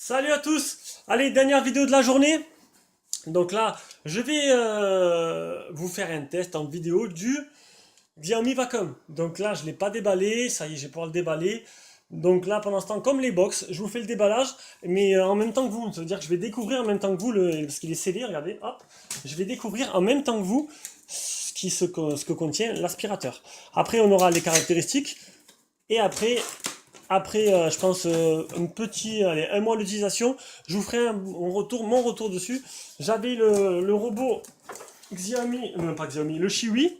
Salut à tous! Allez, dernière vidéo de la journée. Donc là, je vais vous faire un test en vidéo du Xiaomi Wacom. Donc là, je ne l'ai pas déballé, ça y est, je vais pouvoir le déballer. Donc là, pendant ce temps, comme les box, je vous fais le déballage, mais en même temps que vous. Ça veut dire que je vais découvrir en même temps que vous, parce qu'il est scellé, regardez, hop. Je vais découvrir en même temps que vous ce que contient l'aspirateur. Après, on aura les caractéristiques, et après, je pense allez, un mois d'utilisation, je vous ferai mon retour dessus. J'avais le robot Xiaomi, pas Xiaomi, le Chiwi.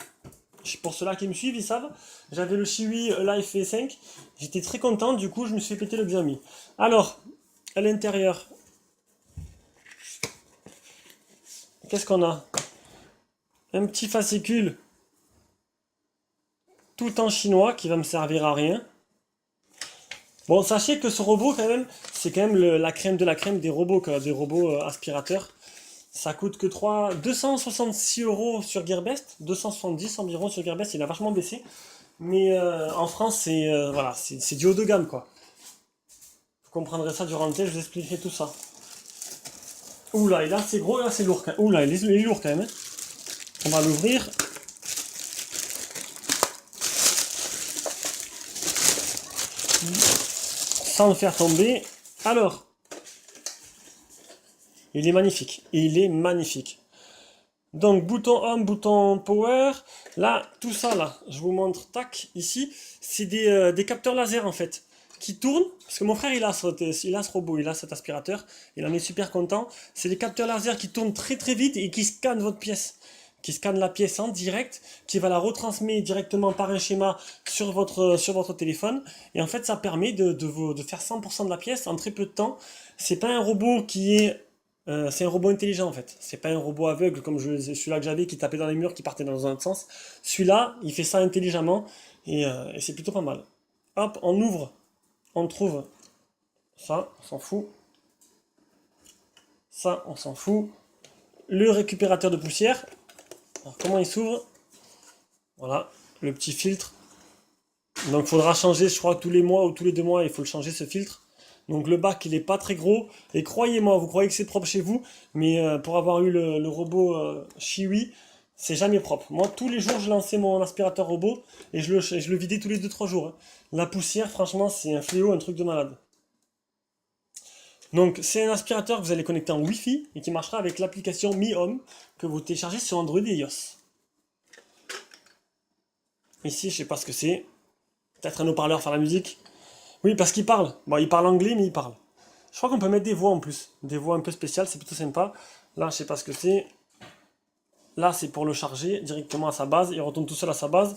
Pour ceux-là qui me suivent, ils savent. J'avais le Chiwi Life V5. J'étais très content, du coup, je me suis fait péter le Xiaomi. Alors, à l'intérieur, qu'est-ce qu'on a? Un petit fascicule tout en chinois qui va me servir à rien. Bon, sachez que ce robot, quand même, c'est quand même la crème de la crème des robots, quoi, des robots aspirateurs. Ça coûte que 266 euros sur Gearbest, 270 environ sur Gearbest, il a vachement baissé. Mais en France, voilà, c'est du haut de gamme, quoi. Vous comprendrez ça durant le test, je vous expliquerai tout ça. Oula, et là c'est gros, là c'est lourd. Oula, il est lourd quand même. Hein. On va l'ouvrir. Sans le faire tomber. Alors, il est magnifique. Il est magnifique. Donc, bouton home, bouton power. Là, tout ça, là, je vous montre, tac, ici, c'est des capteurs laser, en fait, qui tournent. Parce que mon frère, il a ce robot, il a cet aspirateur. Il en est super content. C'est des capteurs laser qui tournent très très vite et qui scannent votre pièce. Qui scanne la pièce en direct, qui va la retransmettre directement par un schéma sur votre téléphone. Et en fait, ça permet de faire 100% de la pièce en très peu de temps. C'est pas un robot c'est un robot intelligent en fait. C'est pas un robot aveugle comme celui-là que j'avais qui tapait dans les murs, qui partait dans un autre sens. Celui-là, il fait ça intelligemment et c'est plutôt pas mal. Hop, on ouvre, on trouve ça, on s'en fout. Ça, on s'en fout. Le récupérateur de poussière. Alors, comment il s'ouvre? Voilà, le petit filtre. Donc, il faudra changer, je crois, tous les mois ou tous les 2 mois, il faut le changer ce filtre. Donc, le bac, il n'est pas très gros. Et croyez-moi, vous croyez que c'est propre chez vous, mais pour avoir eu le robot Chiwi, c'est jamais propre. Moi, tous les jours, je lançais mon aspirateur robot et je le vidais tous les 2-3 jours. Hein. La poussière, franchement, c'est un fléau, un truc de malade. Donc, c'est un aspirateur que vous allez connecter en Wi-Fi et qui marchera avec l'application Mi Home que vous téléchargez sur Android et iOS. Ici, je sais pas ce que c'est. Peut-être un haut-parleur faire la musique. Oui, parce qu'il parle. Bon, il parle anglais, mais il parle. Je crois qu'on peut mettre des voix en plus. Des voix un peu spéciales, c'est plutôt sympa. Là, je sais pas ce que c'est. Là, c'est pour le charger directement à sa base. Il retourne tout seul à sa base.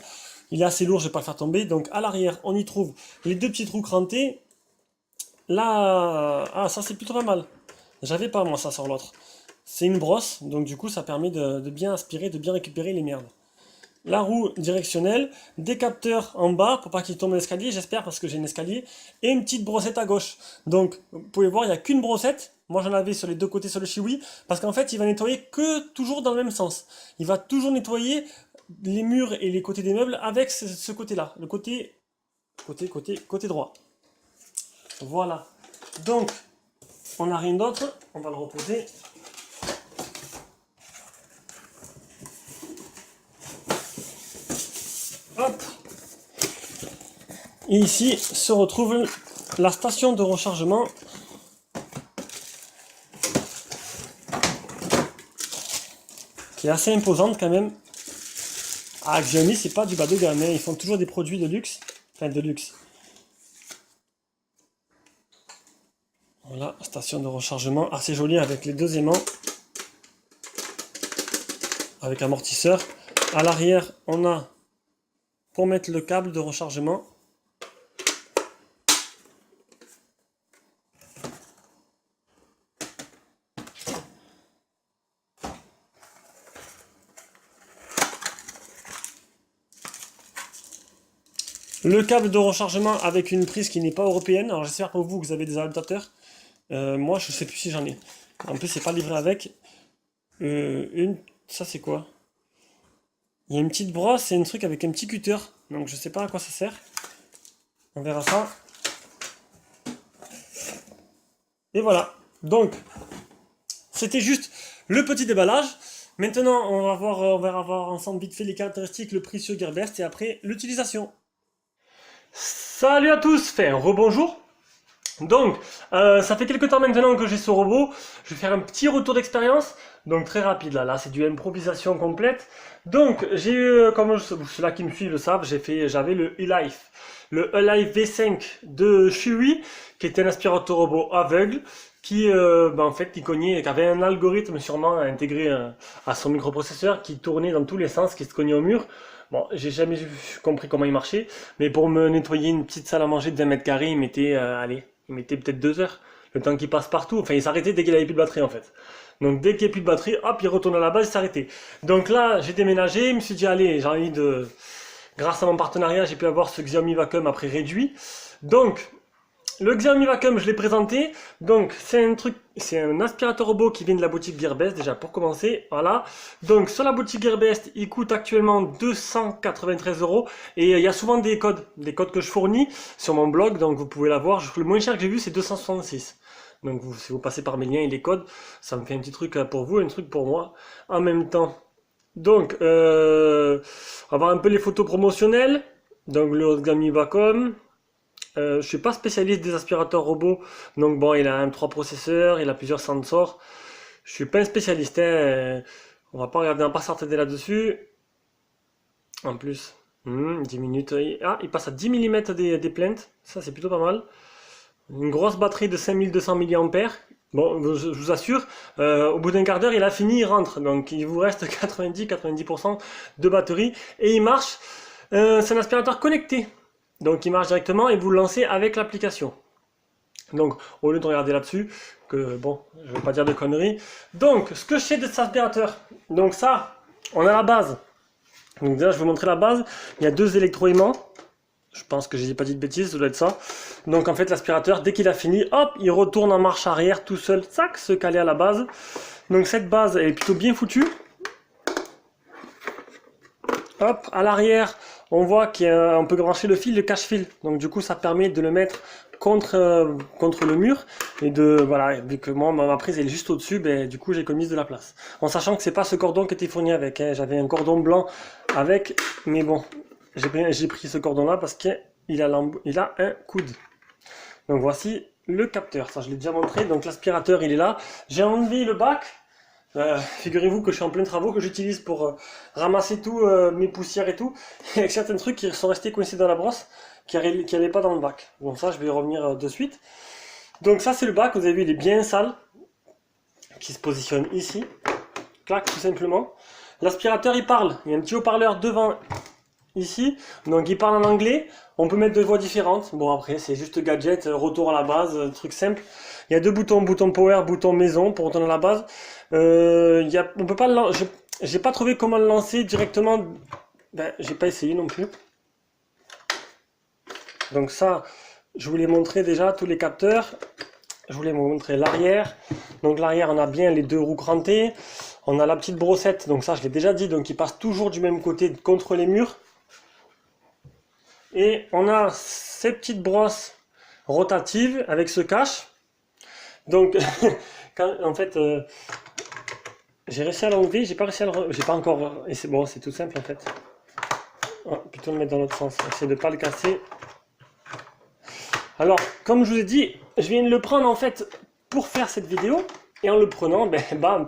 Il est assez lourd, je vais pas le faire tomber. Donc, à l'arrière, on y trouve les deux petits trous crantés. Là, ah, ça c'est plutôt pas mal. J'avais pas moi ça sur l'autre. C'est une brosse, donc du coup ça permet de bien aspirer, de bien récupérer les merdes. La roue directionnelle, des capteurs en bas pour pas qu'il tombe l'escalier, j'espère parce que j'ai un escalier, et une petite brossette à gauche. Donc vous pouvez voir, il n'y a qu'une brossette. Moi j'en avais sur les deux côtés sur le Chiwi, parce qu'en fait il va nettoyer que toujours dans le même sens. Il va toujours nettoyer les murs et les côtés des meubles avec ce côté-là, le côté droit. Voilà. Donc, on n'a rien d'autre, on va le reposer. Hop. Et ici se retrouve la station de rechargement. Qui est assez imposante quand même. Ah, Xiaomi, c'est pas du bas de gamme, hein. Ils font toujours des produits de luxe. Enfin, de luxe. Voilà, station de rechargement assez jolie avec les deux aimants. Avec amortisseur. À l'arrière, on a pour mettre le câble de rechargement. Le câble de rechargement avec une prise qui n'est pas européenne. Alors j'espère pour vous que vous avez des adaptateurs. Moi je sais plus si j'en ai. En plus c'est pas livré avec. Ça c'est quoi? Il y a une petite brosse et un truc avec un petit cutter. Donc je sais pas à quoi ça sert. On verra ça. Et voilà. Donc, c'était juste le petit déballage. Maintenant, on va voir ensemble vite fait les caractéristiques, le prix sur Gearbest et après l'utilisation. Salut à tous, fait un rebonjour. Donc, ça fait quelques temps maintenant que j'ai ce robot. Je vais faire un petit retour d'expérience. Donc très rapide là, c'est du improvisation complète. Donc j'ai eu, comme ceux-là qui me suivent le savent, j'avais le eLife. Le eLife V5 de Shui, qui était un aspirateur robot aveugle, qui en fait qui avait un algorithme sûrement intégré à son microprocesseur, qui tournait dans tous les sens, qui se cognait au mur. Bon, j'ai jamais compris comment il marchait, mais pour me nettoyer une petite salle à manger de 20 mètres carrés, il mettait peut-être 2 heures. Le temps qu'il passe partout. Enfin, il s'arrêtait dès qu'il avait plus de batterie en fait. Donc dès qu'il n'y a plus de batterie, hop, il retourne à la base, il s'arrêtait. Donc là, j'ai déménagé, je me suis dit, allez, j'ai envie de... Grâce à mon partenariat, j'ai pu avoir ce Xiaomi Vacuum à prix réduit. Donc, le Xiaomi Vacuum, je l'ai présenté. Donc, c'est un aspirateur robot qui vient de la boutique Gearbest, déjà pour commencer. Voilà. Donc, sur la boutique Gearbest, il coûte actuellement 293 euros. Et il y a souvent des codes que je fournis sur mon blog. Donc, vous pouvez l'avoir. Le moins cher que j'ai vu, c'est 266. Donc, si vous passez par mes liens et les codes, ça me fait un petit truc pour vous, un truc pour moi en même temps. Donc, on va voir un peu les photos promotionnelles. Donc, le Xiaomi Vacuum. Je suis pas spécialiste des aspirateurs robots, donc bon, il a un 3 processeurs, il a plusieurs sensors. Je suis pas un spécialiste, hein. On va pas regarder, on va pas s'attarder là-dessus. En plus, 10 minutes. Il passe à 10 mm des plaintes, ça c'est plutôt pas mal. Une grosse batterie de 5200 mAh. Bon, je vous assure, au bout d'un quart d'heure, il a fini, il rentre. Donc il vous reste 90% de batterie et il marche. C'est un aspirateur connecté. Donc il marche directement et vous le lancez avec l'application. Donc au lieu de regarder là-dessus, que bon, je ne vais pas dire de conneries. Donc ce que je sais de cet aspirateur, donc ça, on a la base. Donc déjà je vais vous montrer la base. Il y a 2 électroaimants. Je pense que je n'ai pas dit de bêtises, ça doit être ça. Donc en fait l'aspirateur, dès qu'il a fini, hop, il retourne en marche arrière tout seul, sac, se caler à la base. Donc cette base elle est plutôt bien foutue. Hop, à l'arrière, on voit qu'on peut brancher le fil, le cache-fil. Donc du coup, ça permet de le mettre contre le mur. Et voilà, vu que moi, ma prise elle est juste au-dessus, ben, du coup, j'économise de la place. En sachant que c'est pas ce cordon qui était fourni avec, hein. J'avais un cordon blanc avec, mais bon, j'ai pris ce cordon-là parce qu'il a un coude. Donc voici le capteur. Ça, je l'ai déjà montré. Donc l'aspirateur, il est là. J'ai enlevé le bac. Figurez-vous que je suis en plein travaux que j'utilise pour ramasser tout, mes poussières et tout, et avec certains trucs qui sont restés coincés dans la brosse, qui n'allaient pas dans le bac. Bon ça je vais y revenir de suite. Donc ça c'est le bac, vous avez vu il est bien sale, qui se positionne ici, clac tout simplement. L'aspirateur il parle, il y a un petit haut-parleur devant ici, donc il parle en anglais, on peut mettre 2 voix différentes, bon après c'est juste gadget, retour à la base, truc simple. Il y a 2 boutons, bouton power, bouton maison pour retourner à la base. On peut pas j'ai pas trouvé comment le lancer directement, ben, j'ai pas essayé non plus. Donc ça, je voulais montrer déjà tous les capteurs, je voulais vous montrer l'arrière. Donc l'arrière on a bien les 2 roues crantées, on a la petite brossette, donc ça je l'ai déjà dit, donc il passe toujours du même côté contre les murs. Et on a ces petites brosses rotatives avec ce cache. Donc, en fait, j'ai réussi à l'enlever, j'ai pas réussi à j'ai pas encore, et c'est bon, c'est tout simple en fait. Oh, plutôt le mettre dans l'autre sens, essayer de ne pas le casser. Alors, comme je vous ai dit, je viens de le prendre en fait pour faire cette vidéo, et en le prenant, ben, bam,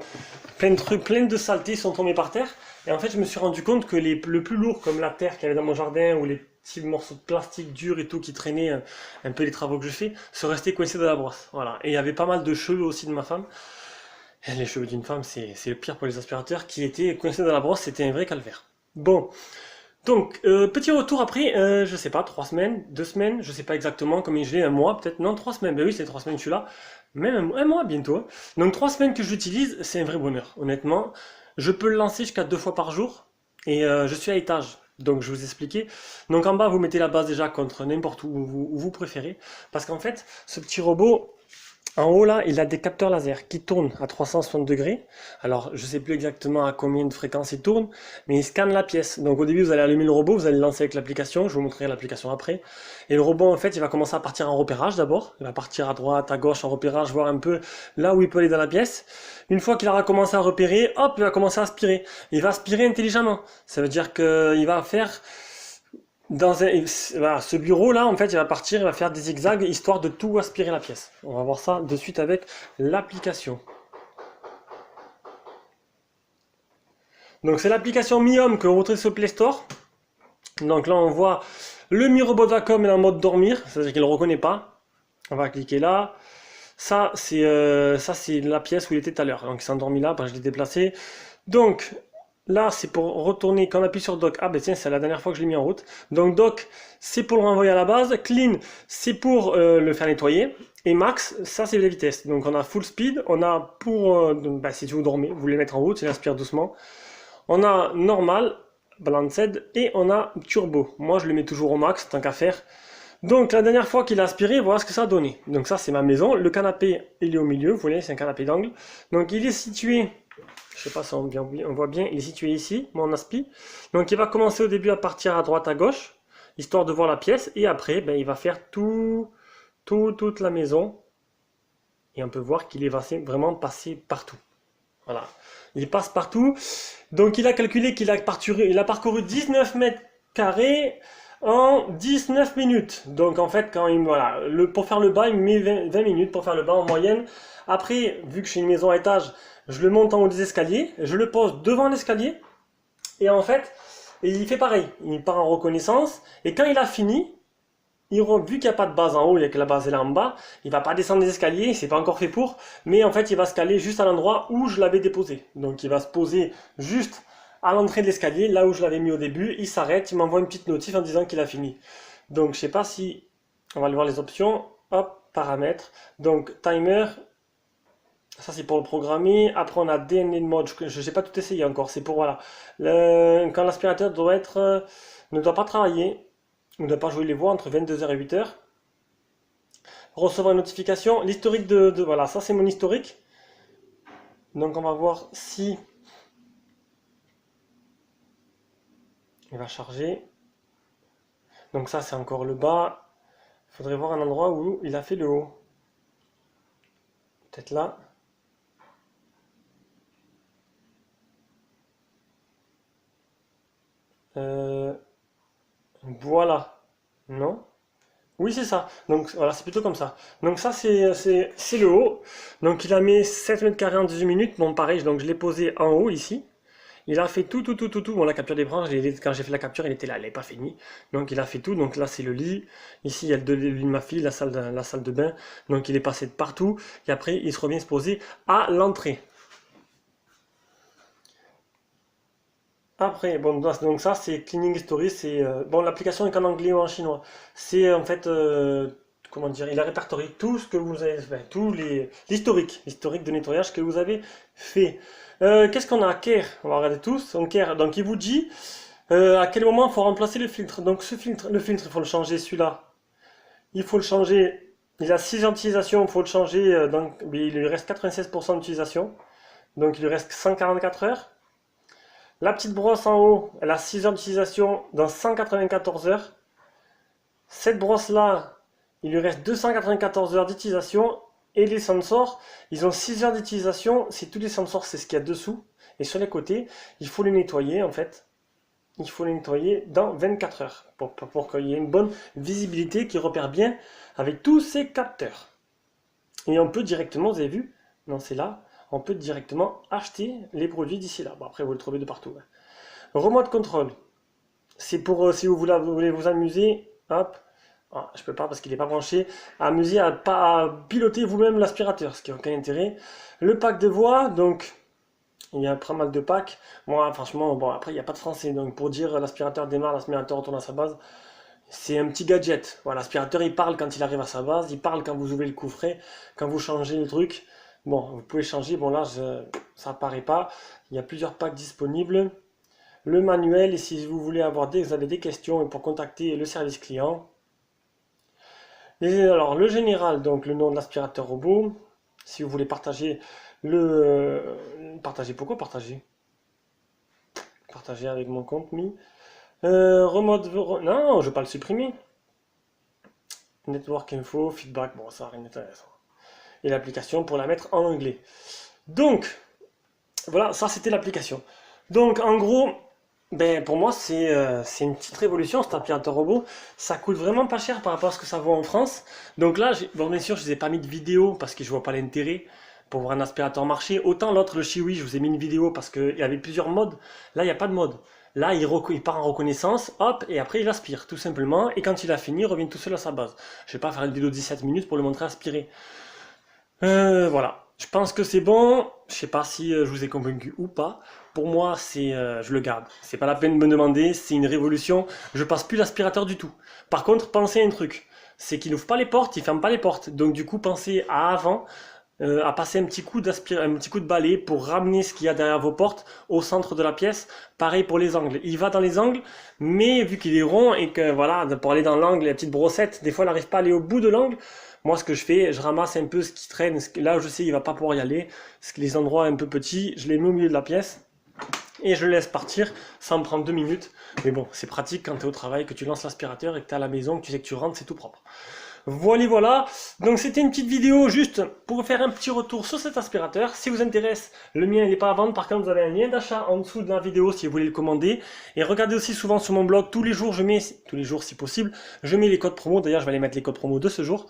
plein de trucs, plein de saletés sont tombés par terre. Et en fait, je me suis rendu compte que le plus lourd, comme la terre qu'il y avait dans mon jardin, ou les petits morceaux de plastique dur et tout qui traînaient un peu les travaux que je fais, se restaient coincés dans la brosse. Voilà. Et il y avait pas mal de cheveux aussi de ma femme. Et les cheveux d'une femme, c'est le pire pour les aspirateurs, qui étaient coincés dans la brosse, c'était un vrai calvaire. Bon. Donc, petit retour après, je sais pas, 3 semaines, 2 semaines, je sais pas exactement combien je l'ai, un mois peut-être, non, 3 semaines, ben oui, c'est 3 semaines que je suis là, même un mois bientôt. Donc 3 semaines que j'utilise, c'est un vrai bonheur, honnêtement. Je peux le lancer jusqu'à 2 fois par jour, et je suis à étage, donc je vais vous expliquer. Donc en bas, vous mettez la base déjà contre n'importe où vous préférez, parce qu'en fait, ce petit robot, En haut là, il a des capteurs laser qui tournent à 360 degrés. Alors, je sais plus exactement à combien de fréquences ils tournent, mais ils scannent la pièce. Donc au début, vous allez allumer le robot, vous allez le lancer avec l'application, je vous montrerai l'application après. Et le robot, en fait, il va commencer à partir en repérage d'abord. Il va partir à droite, à gauche en repérage, voir un peu là où il peut aller dans la pièce. Une fois qu'il aura commencé à repérer, hop, il va commencer à aspirer. Il va aspirer intelligemment. Ça veut dire qu'il va faire voilà, ce bureau-là, en fait, il va partir, il va faire des zigzags, histoire de tout aspirer la pièce. On va voir ça de suite avec l'application. Donc c'est l'application Mi Home que vous retrouvez sur le Play Store. Donc là, on voit le Mi Robot Vacuum est en mode dormir, c'est-à-dire qu'il ne le reconnaît pas. On va cliquer là. Ça, c'est la pièce où il était tout à l'heure. Donc il s'est endormi là, je l'ai déplacé. Donc, là, c'est pour retourner, quand on appuie sur Dock, ah ben tiens, c'est la dernière fois que je l'ai mis en route. Donc Dock, c'est pour le renvoyer à la base. Clean, c'est pour le faire nettoyer. Et Max, ça c'est la vitesse. Donc on a Full Speed, on a pour, si vous dormez, vous voulez mettre en route, il aspire doucement. On a Normal, Balanced, et on a Turbo. Moi je le mets toujours au max, tant qu'à faire. Donc la dernière fois qu'il a aspiré, voilà ce que ça a donné. Donc ça c'est ma maison, le canapé il est au milieu, vous voyez c'est un canapé d'angle. Donc il est situé, je sais pas si on voit bien, il est situé ici, mon aspi. Donc il va commencer au début à partir à droite à gauche, histoire de voir la pièce, et après il va faire toute la maison. Et on peut voir qu'il est vraiment passé partout. Voilà, il passe partout. Donc il a calculé qu'il a parcouru 19 mètres carrés en 19 minutes. Donc en fait, pour faire le bas, il met 20 minutes pour faire le bas en moyenne. Après, vu que je suis une maison à étage, je le monte en haut des escaliers, je le pose devant l'escalier, et en fait, il fait pareil. Il part en reconnaissance, et quand il a fini, vu qu'il n'y a pas de base en haut, il y a que la base est là en bas, il va pas descendre les escaliers, c'est pas encore fait pour, mais en fait il va se caler juste à l'endroit où je l'avais déposé. Donc il va se poser juste à l'entrée de l'escalier, là où je l'avais mis au début, il s'arrête, il m'envoie une petite notif en disant qu'il a fini. Donc je sais pas si, on va aller voir les options, hop, paramètres, donc timer, ça c'est pour le programmer, après on a DNN mode, je n'ai pas tout essayé encore, c'est pour voilà, quand l'aspirateur ne doit pas travailler, on ne doit pas jouer les voix entre 22h et 8h. Recevoir une notification. L'historique voilà, ça c'est mon historique. Donc on va voir si il va charger. Donc ça c'est encore le bas. Il faudrait voir un endroit où il a fait le haut. Peut-être là. Voilà. Non? Oui, c'est ça. Donc voilà, c'est plutôt comme ça. Donc ça, c'est le haut. Donc il a mis 7 mètres carrés en 18 minutes. Bon, pareil, donc je l'ai posé en haut ici. Il a fait tout. Bon, la capture d'écran, quand j'ai fait la capture, il était là, elle n'est pas finie. Donc il a fait tout. Donc là, c'est le lit. Ici, il y a le lit de ma fille, la salle de bain. Donc il est passé de partout. Et après, il se revient se poser à l'entrée. Après, bon, donc ça c'est Cleaning History, c'est bon, l'application est en anglais ou en chinois. C'est en fait, comment dire, il a répertorié tout ce que vous avez fait, l'historique de nettoyage que vous avez fait. Qu'est-ce qu'on a? Care, on va regarder tous. Donc Care, donc il vous dit à quel moment il faut remplacer le filtre. Donc le filtre, il faut le changer, celui-là. Il faut le changer. Il a 6 ans d'utilisation, il faut le changer. Donc il lui reste 96% d'utilisation. Donc il lui reste 144 heures. La petite brosse en haut, elle a 6 heures d'utilisation dans 194 heures. Cette brosse-là, il lui reste 294 heures d'utilisation. Et les sensors, ils ont 6 heures d'utilisation. C'est tous les sensors, c'est ce qu'il y a dessous. Et sur les côtés, il faut les nettoyer en fait. Il faut les nettoyer dans 24 heures pour qu'il y ait une bonne visibilité qui repère bien avec tous ces capteurs. Et on peut directement, vous avez vu, non c'est là, on peut directement acheter les produits d'ici là. Bon, après, vous le trouvez de partout. Remote control. C'est pour si vous voulez vous amuser. Hop. Ah, je peux pas parce qu'il n'est pas branché. Amuser à piloter vous-même l'aspirateur, ce qui n'a aucun intérêt. Le pack de voix. Donc, il y a pas mal de packs. Moi, franchement, bon, après, il n'y a pas de français. Donc, pour dire l'aspirateur démarre, l'aspirateur retourne à sa base. C'est un petit gadget. Voilà, l'aspirateur, il parle quand il arrive à sa base. Il parle quand vous ouvrez le coffret. Quand vous changez le truc. Bon, vous pouvez changer, bon là, ça apparaît pas. Il y a plusieurs packs disponibles. Le manuel, et si vous voulez vous avez des questions et pour contacter le service client. Alors, le général, donc le nom de l'aspirateur robot. Si vous voulez partager partager, pourquoi partager? Partager avec mon compte Mi. Non, je ne vais pas le supprimer. Network info, feedback, bon, ça n'a rien d'intéressant. Et l'application pour la mettre en anglais. Donc, voilà, ça c'était l'application. Donc, en gros, ben, pour moi, c'est une petite révolution, cet aspirateur robot. Ça coûte vraiment pas cher par rapport à ce que ça vaut en France. Donc là, bon, bien sûr, je ne vous ai pas mis de vidéo parce que je vois pas l'intérêt pour voir un aspirateur marcher. Autant l'autre, le Chiwi, je vous ai mis une vidéo parce qu'il y avait plusieurs modes. Là, il n'y a pas de mode. Là, il part en reconnaissance, hop, et après il aspire, tout simplement. Et quand il a fini, il revient tout seul à sa base. Je vais pas faire une vidéo de 17 minutes pour le montrer aspirer. Voilà. Je pense que c'est bon. Je sais pas si je vous ai convaincu ou pas. Pour moi, je le garde. C'est pas la peine de me demander. C'est une révolution. Je passe plus l'aspirateur du tout. Par contre, pensez à un truc. C'est qu'il n'ouvre pas les portes, il ferme pas les portes. Donc du coup, pensez à avant, à passer un petit coup de balai pour ramener ce qu'il y a derrière vos portes au centre de la pièce. Pareil pour les angles. Il va dans les angles, mais vu qu'il est rond et que voilà, pour aller dans l'angle, la petite brossette, des fois, il n'arrive pas à aller au bout de l'angle. Moi, ce que je fais, je ramasse un peu ce qui traîne. Là où je sais il va pas pouvoir y aller, les endroits un peu petits, je les mets au milieu de la pièce et je le laisse partir. Ça me prend 2 minutes. Mais bon, c'est pratique quand tu es au travail, que tu lances l'aspirateur et que tu es à la maison, que tu sais que tu rentres, c'est tout propre. Voilà, voilà. Donc c'était une petite vidéo juste pour faire un petit retour sur cet aspirateur. Si vous intéresse, le mien il n'est pas à vendre. Par contre, vous avez un lien d'achat en dessous de la vidéo si vous voulez le commander. Et regardez aussi souvent sur mon blog, tous les jours si possible, je mets les codes promo. D'ailleurs, je vais aller mettre les codes promo de ce jour.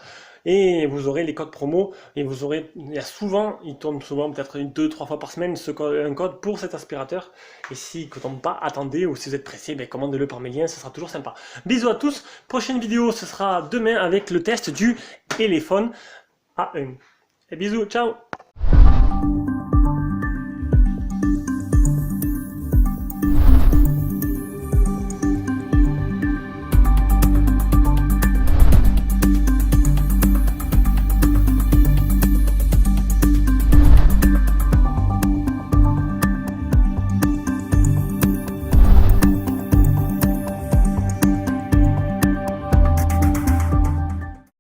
Et vous aurez les codes promo. Et vous aurez, il tourne souvent peut-être 2-3 fois par semaine un code pour cet aspirateur. Et s'il ne tombe pas, attendez. Ou si vous êtes pressé, ben, commandez-le par mes liens, ce sera toujours sympa. Bisous à tous. Prochaine vidéo, ce sera demain avec le test du téléphone A1. Et bisous, ciao!